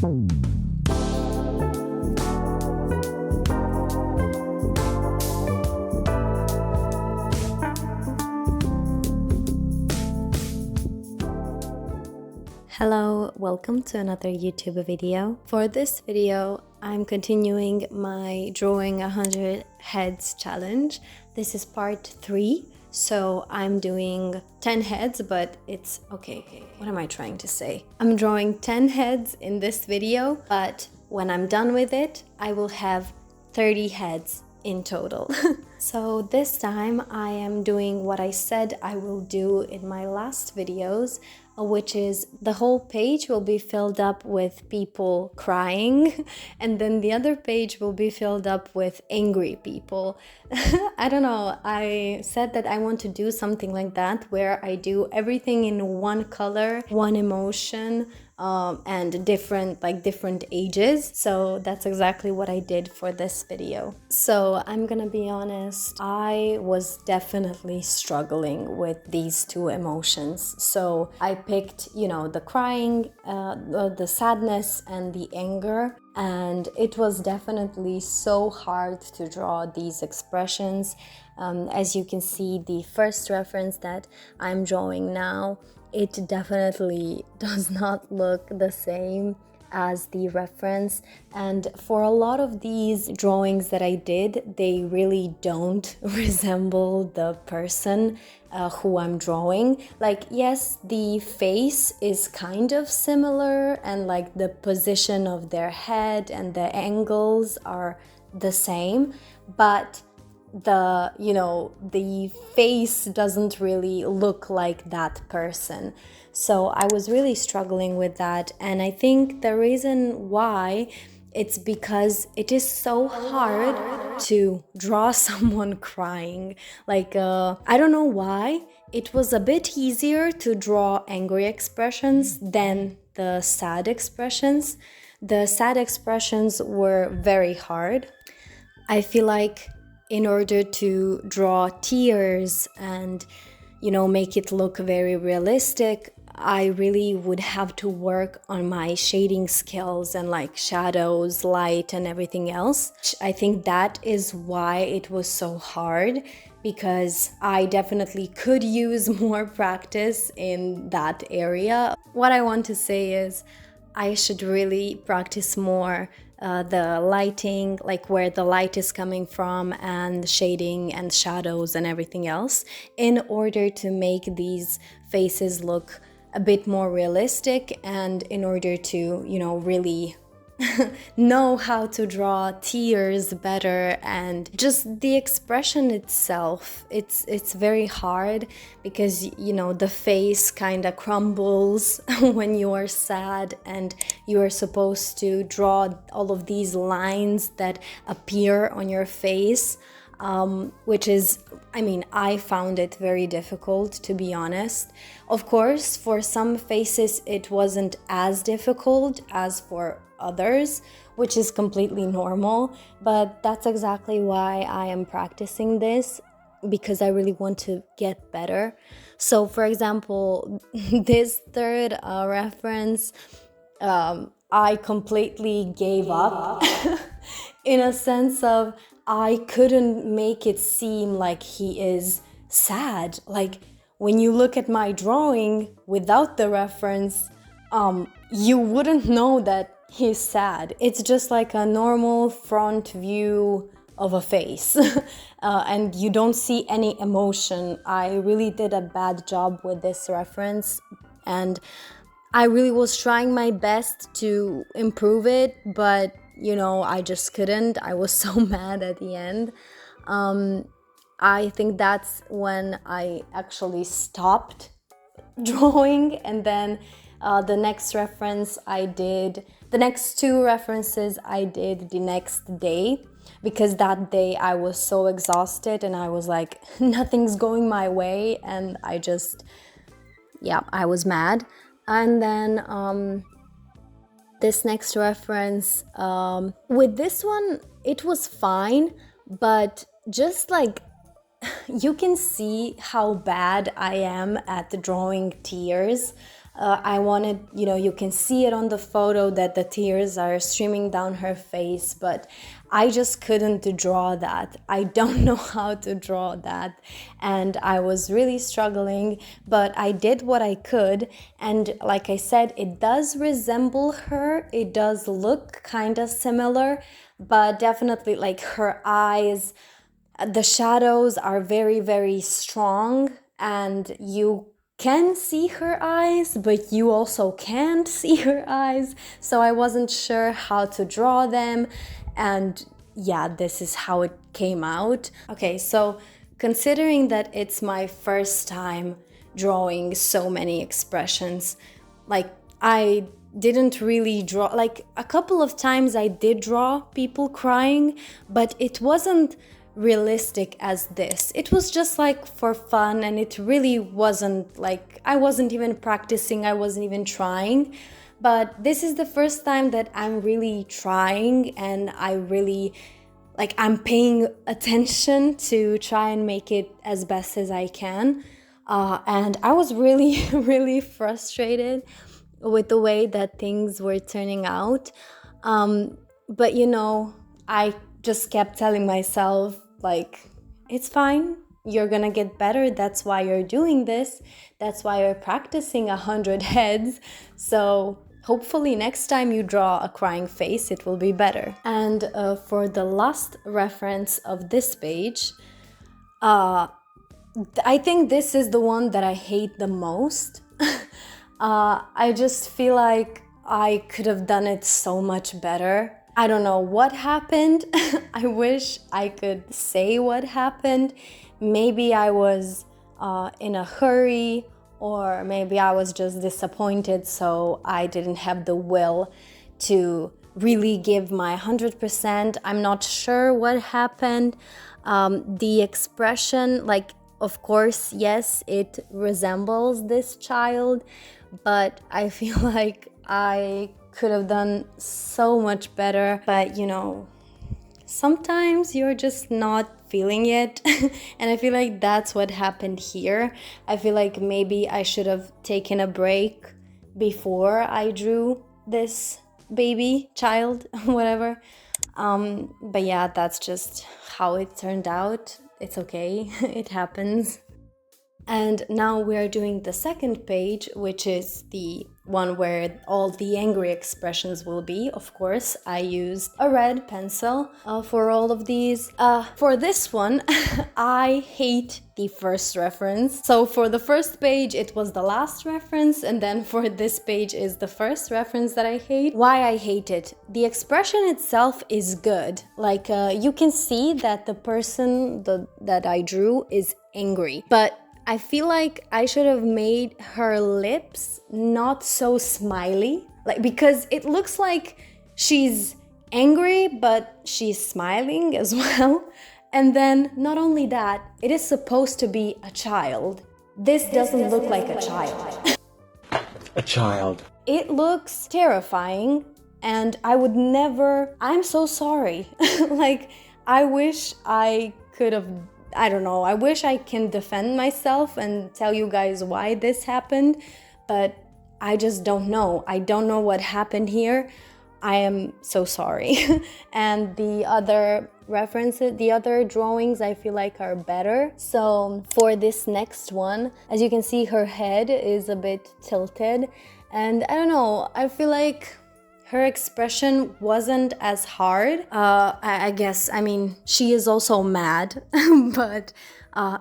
Hello, welcome to another YouTube video. For this video, I'm continuing my drawing 100 heads challenge. This is part 3, so I'm doing 10 heads, but it's okay. What am I trying to say? I'm drawing 10 heads in this video, but when I'm done with it, I will have 30 heads in total. So this time I am doing what I said I will do in my last videos, which is the whole page will be filled up with people crying and then the other page will be filled up with angry people. I don't know, I said that I want to do something like that where I do everything in one color, one emotion, and different ages. So that's exactly what I did for this video. So I'm gonna be honest, I was definitely struggling with these two emotions. So I picked, the crying, the sadness and the anger. And it was definitely so hard to draw these expressions. As you can see, the first reference that I'm drawing now, it definitely does not look the same as the reference, and for a lot of these drawings that I did, they really don't resemble the person who I'm drawing. Like, yes, the face is kind of similar and like the position of their head and the angles are the same, but the face doesn't really look like that person. So I was really struggling with that, and I think the reason why it's because it is so hard to draw someone crying. Like, I don't know why. It was a bit easier to draw angry expressions than the sad expressions. The sad expressions were very hard. I feel like in order to draw tears and, make it look very realistic, I really would have to work on my shading skills and like shadows, light and everything else. I think that is why it was so hard, because I definitely could use more practice in that area. What I want to say is I should really practice more the lighting, like where the light is coming from, and shading and shadows and everything else, in order to make these faces look a bit more realistic, and in order to, really know how to draw tears better. And just the expression itself, it's very hard because the face kind of crumbles when you are sad, and you are supposed to draw all of these lines that appear on your face, which is, I found it very difficult, to be honest. Of course, for some faces it wasn't as difficult as for others, which is completely normal, but that's exactly why I am practicing this, because I really want to get better. So for example, this third reference, I completely gave up in a sense of I couldn't make it seem like he is sad. Like, when you look at my drawing without the reference, you wouldn't know that he's sad. It's just like a normal front view of a face and you don't see any emotion. I really did a bad job with this reference, and I really was trying my best to improve it, but I just couldn't. I was so mad at the end. I think that's when I actually stopped drawing, and then the next two references I did the next day, because that day I was so exhausted and I was like, nothing's going my way, and I was mad. And then this next reference, with this one it was fine, but just like you can see how bad I am at drawing tears. I wanted, you can see it on the photo that the tears are streaming down her face, but I just couldn't draw that. I don't know how to draw that, and I was really struggling, but I did what I could. And like I said, it does resemble her. It does look kind of similar, but definitely like her eyes, the shadows are very, very strong, and you can see her eyes, but you also can't see her eyes. So I wasn't sure how to draw them. And yeah, this is how it came out. Okay, so considering that it's my first time drawing so many expressions, like I didn't really draw, like a couple of times I did draw people crying, but it wasn't realistic as this. It was just like for fun, and it really wasn't like, I wasn't even practicing, I wasn't even trying. But this is the first time that I'm really trying, and I really, like, I'm paying attention to try and make it as best as I can. And I was really, really frustrated with the way that things were turning out. But I just kept telling myself, like, it's fine. You're gonna get better. That's why you're doing this. That's why you're practicing 100 heads. So hopefully next time you draw a crying face, it will be better. And for the last reference of this page, I think this is the one that I hate the most. I just feel like I could have done it so much better. I don't know what happened. I wish I could say what happened. Maybe I was in a hurry, or maybe I was just disappointed, so I didn't have the will to really give my 100%. I'm not sure what happened. The expression, like, of course, yes, it resembles this child, but I feel like I could have done so much better. But sometimes you're just not feeling it. And I feel like that's what happened here. I feel like maybe I should have taken a break before I drew this baby, child, whatever. But yeah, that's just how it turned out. It's okay. It happens. And now we're doing the second page, which is the one where all the angry expressions will be. Of course, I used a red pencil for all of these. For this one, I hate the first reference. So for the first page, it was the last reference, and then for this page is the first reference that I hate. Why I hate it? The expression itself is good. Like, you can see that the person that I drew is angry, but I feel like I should have made her lips not so smiley, like, because it looks like she's angry, but she's smiling as well. And then not only that, it is supposed to be a child. This doesn't look like a child. A child. It looks terrifying, and I would never, I'm so sorry. Like, I wish I could have, I don't know, I wish I can defend myself and tell you guys why this happened, but I just don't know. I don't know what happened here. I am so sorry. And the other references, the other drawings, I feel like are better. So for this next one, as you can see, her head is a bit tilted, and I don't know, I feel like her expression wasn't as hard. I guess, I mean, she is also mad, but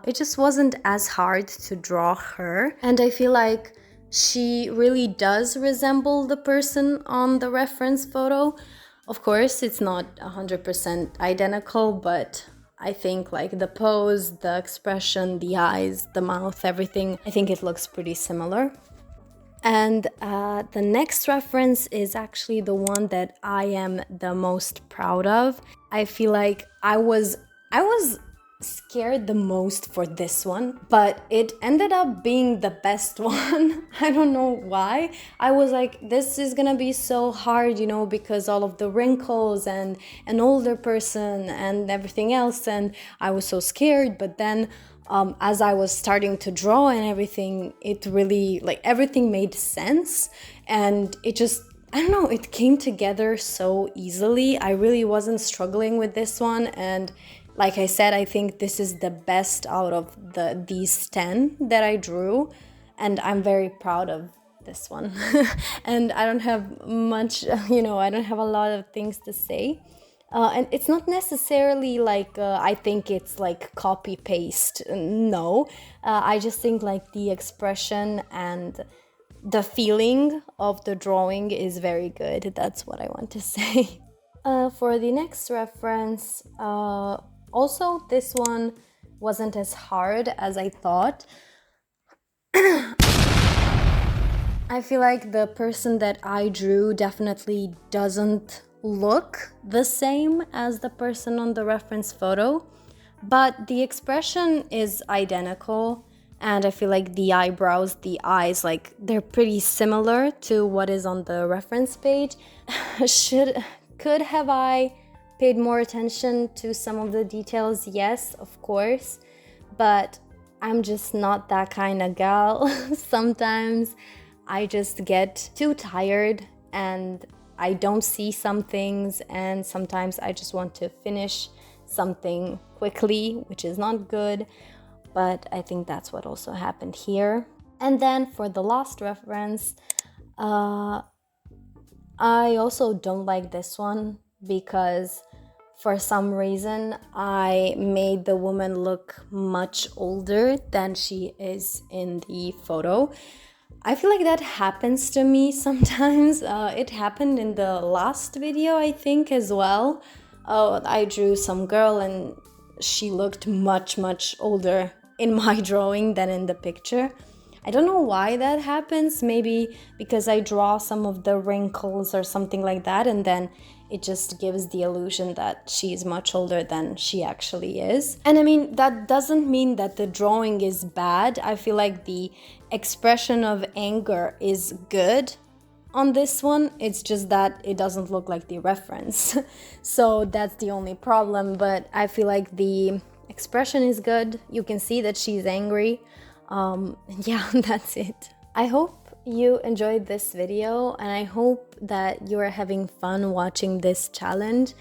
it just wasn't as hard to draw her. And I feel like she really does resemble the person on the reference photo. Of course, it's not 100% identical, but I think like the pose, the expression, the eyes, the mouth, everything, I think it looks pretty similar. And the next reference is actually the one that I am the most proud of. I feel like I was scared the most for this one, but it ended up being the best one. I don't know why. I was like, this is gonna be so hard, because all of the wrinkles and an older person and everything else, and I was so scared. But then as I was starting to draw and everything, it really, like, everything made sense, and it just, I don't know, it came together so easily. I really wasn't struggling with this one, and like I said, I think this is the best out of these 10 that I drew, and I'm very proud of this one. And I don't have much, I don't have a lot of things to say. And it's not necessarily like I think it's like copy paste. No, I just think like the expression and the feeling of the drawing is very good. That's what I want to say. For the next reference, also this one wasn't as hard as I thought. I feel like the person that I drew definitely doesn't look the same as the person on the reference photo, but the expression is identical, and I feel like the eyebrows, the eyes, like they're pretty similar to what is on the reference page. Could have I paid more attention to some of the details? Yes, of course, but I'm just not that kind of gal. Sometimes I just get too tired and I don't see some things, and sometimes I just want to finish something quickly, which is not good, but I think that's what also happened here. And then for the last reference, I also don't like this one because for some reason I made the woman look much older than she is in the photo. I feel like that happens to me sometimes. It happened in the last video, I think, as well. I drew some girl and she looked much, much older in my drawing than in the picture. I don't know why that happens. Maybe because I draw some of the wrinkles or something like that, and then it just gives the illusion that she's much older than she actually is. And I mean, that doesn't mean that the drawing is bad. I feel like the expression of anger is good on this one. It's just that it doesn't look like the reference. So that's the only problem, but I feel like the expression is good. You can see that she's angry. Yeah, that's it. I hope you enjoyed this video, and I hope that you are having fun watching this challenge.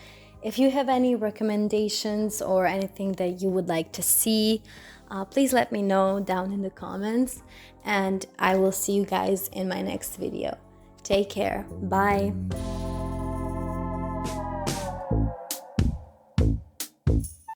If you have any recommendations or anything that you would like to see, please let me know down in the comments, and I will see you guys in my next video. Take care. Bye.